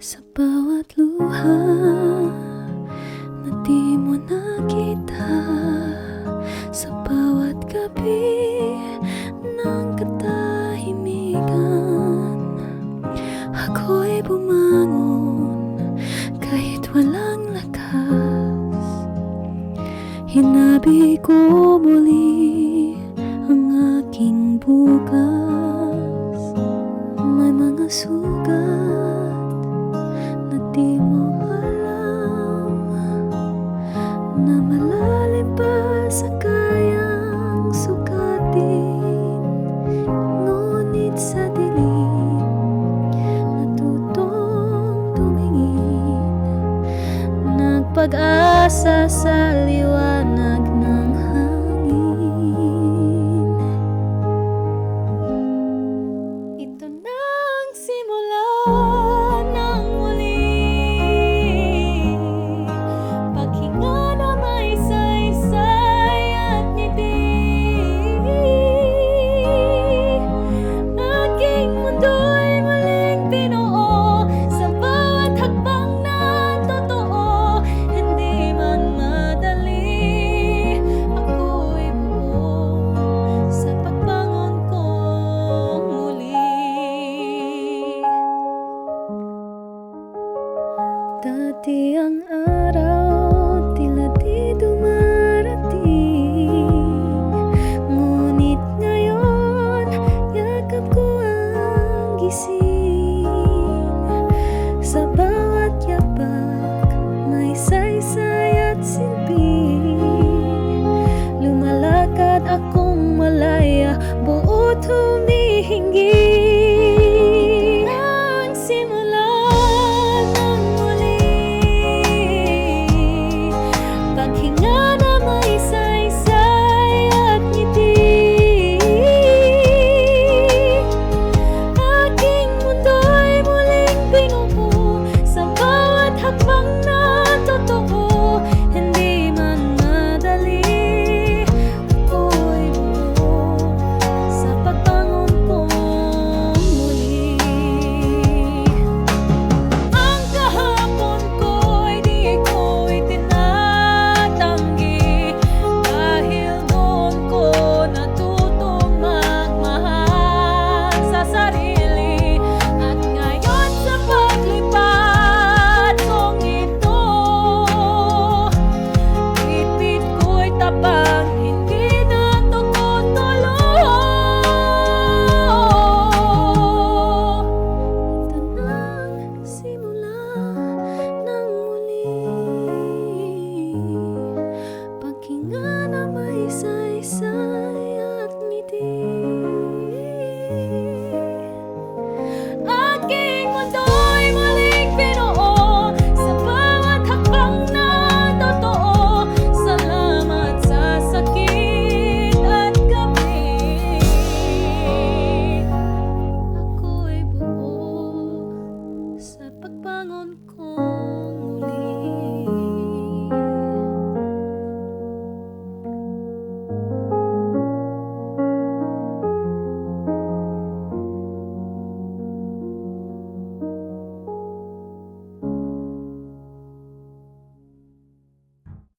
Sa bawat luha na di mo nakita, sa bawat gabi ng katahimikan, ako'y bumangon kahit walang lakas. Hinabi ko muli ang aking bukas. May mga sugat na di mo alam, na malalim pa sa kayang sukatin. Ngunit sa dilim natutong tumingin, nagpag-asa sa liwanag ng hangin. Ito na ang simula ng muli, paghinga na may saysay at ngiti. Aking mundo'y muling binuo sa bawat hakbang na totoo. Hindi man madali, ako'y buo sa pagbangon kong muli. Dati ang araw tila di dumarating, ngunit ngayon yakap ko ang gising. Sa bawat yapak may saysay at silbi, lumalakad akong malaya, buot humihingi.